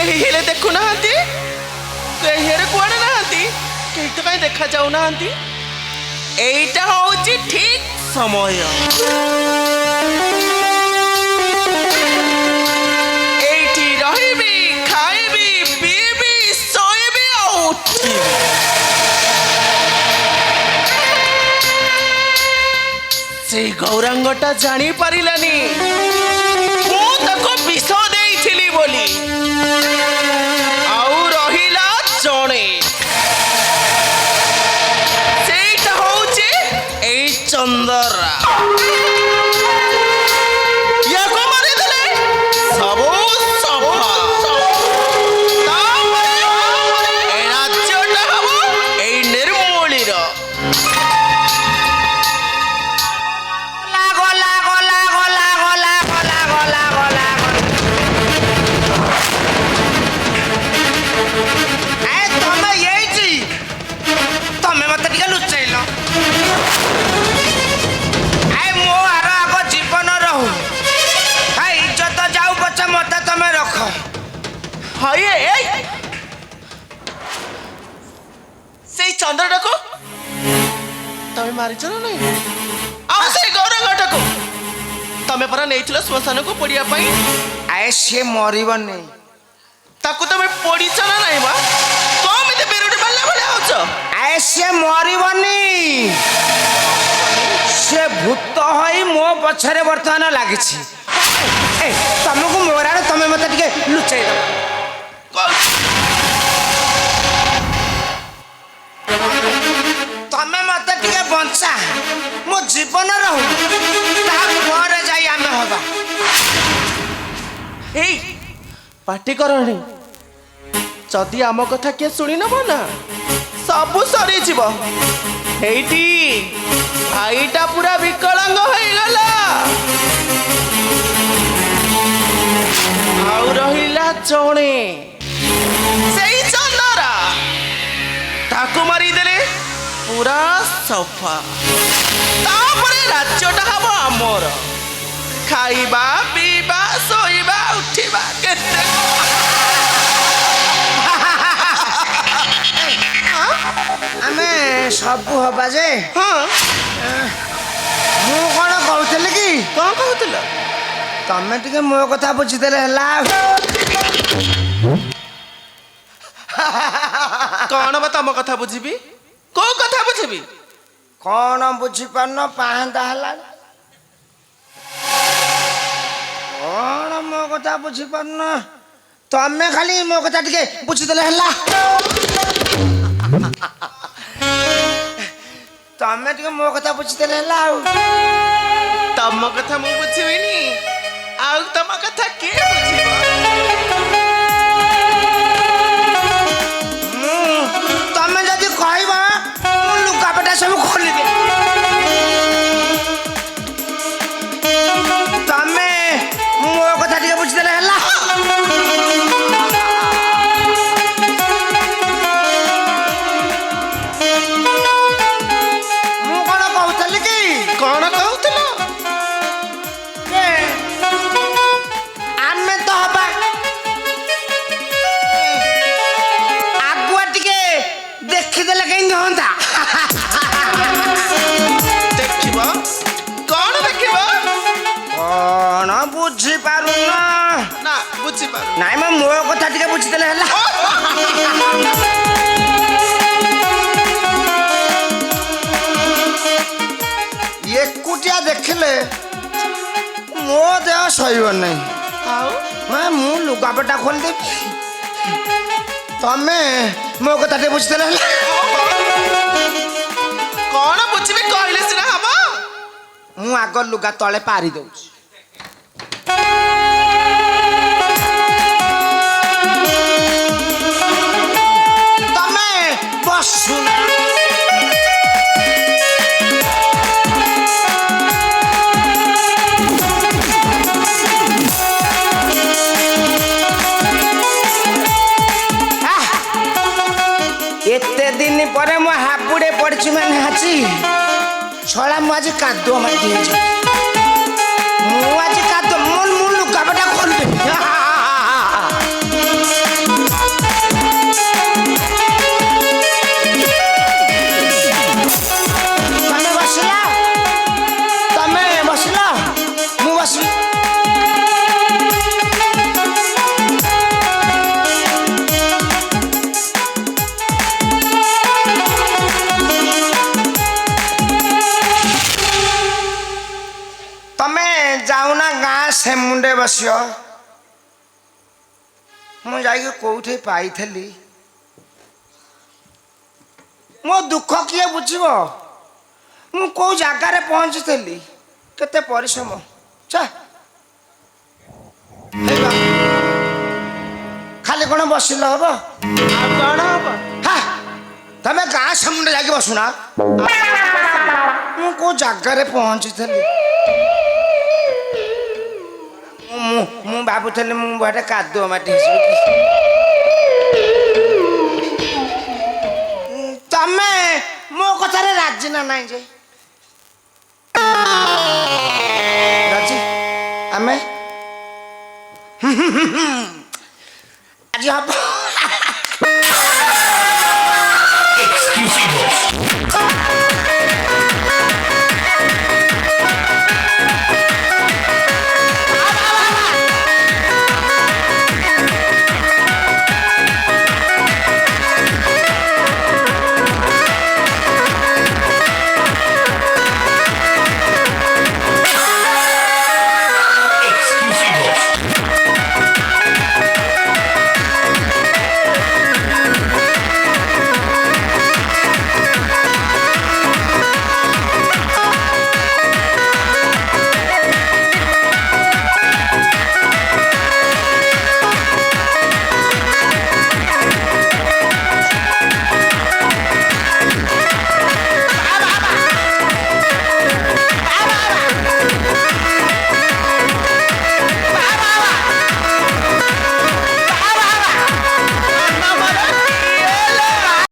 कहीं हेले देखु नाहंती कहीं हेरे कुआड़े नाहंती कहीं तो कहीं देखा जाऊ नाहंती एइटा होउची ठीक समय एइठी रहिबी खाइबी पीबी सोइबी आ उठिबी से गौरांगटा जानी पारिलानी मु ताको विष देइथिली बोली आउ रहिला जणे सेटा होउची एई चंदरा याको मारि देले सबो सफा तापरे ए राज्यटा हबो एई निर्मूलीर चंद्रटा को तमें मारिच ना नहीं आ से गौरंगटा को तमें परा नहीं श्मशान को पड़िया आए सी मरबनी ताकू तमें पड़ीच ना नहीं बा कम एते बेरुडी बाल्ला भले होछ आए सी मरबनी से भूत होई मो पछरे वर्तमान लागि छी ए तुमको मोरार तमें मते टिके लुचै तमें मत टिके बंचा मो जीवन रहू तापर जाई आमे होबा ए पार्टी करणी जदि आम कथा किए शुणी नब ना सब सरी जीव हेइटी भाईटा पूरा विकलांग हो गला आउ रहिला जणे सेई चंदरा ताको मारी देले पूरा सफा तापरे राज्यटा हबो आमर खाइबा पीबा सोइबा उठिबा केते आमे सब हबा जे हां मु कोन कहउतले की कोन कहउतल तमे टिके मो कथा बुझी देले हला कौन बा तम कथा बुझीबी को कथा बुझीबी कौन बुझी पारन पांदा हला कौन मो कथा बुझी पारन तमे खाली मो कथा टिके बुझी देले हला तमे टिके मो कथा बुझी देले हला तम कथा मु बुझीबिनी आउ तम कथा के बुझीबो तमे जदि कहबा मु लुकापटा सब खोली दे तमे मो कथा टिके बुझी देले हला मु कोन कहउतली की कौन कहउतल के आमे तो हबा आगुआ टिके देखि देले कहीं होंदा देखिबो कौन देखिबो कौन बुझी पारु ना बुझी पार नाइ म मो कथा टिके बुझी देले हला एकुटिया देखले मो देह सहीब नहीं आउ मैं मु लुगापटा खोल दे तमे मो कथा टिके बुझी देले हला कौन बुझीबी कहले सिना हबो मु आग लुगा तले पारी दउछ तमे बसुना एते दिन पर मो हाबुडे पड़छि माने हाची छला मु आज कादो माटी मु आज कादो मन मु लुगापटा खोल दे ଯାଉନା ଗାଁ ସେ ମୁଣ୍ଡେ ବସିବ। ମୁଁ ଯାଇକି କୋଉଠି ପାଇଥିଲି। ମୋ ଦୁଃଖ କିଏ ବୁଝିବ? ମୁଁ କୋଉ ଜାଗାରେ ପହଞ୍ଚିଥିଲି, କେତେ ପରିଶ୍ରମ। ଛା ହେଇବା। ଖାଲି କଣ ବସିଲେ ହବ? ଆଉ କଣ ହବ? ହା, ତମେ ଗାଁ ସାମୁଣ୍ଡେ ଯାଇକି ବସୁନା। ମୁଁ କୋଉ ଜାଗାରେ ପହଞ୍ଚିଥିଲି। ମୁଁ ଭାବୁଥିଲି ମୁଁ ଗୋଟେ କାଦୁଅ ମାଟି ହେଇଯିବି କି। ତମେ ମୋ କଥାରେ ରାଜି ନା ନାହିଁ ଯେ? ରାଜି? ଆମେ ଆଜି ହବ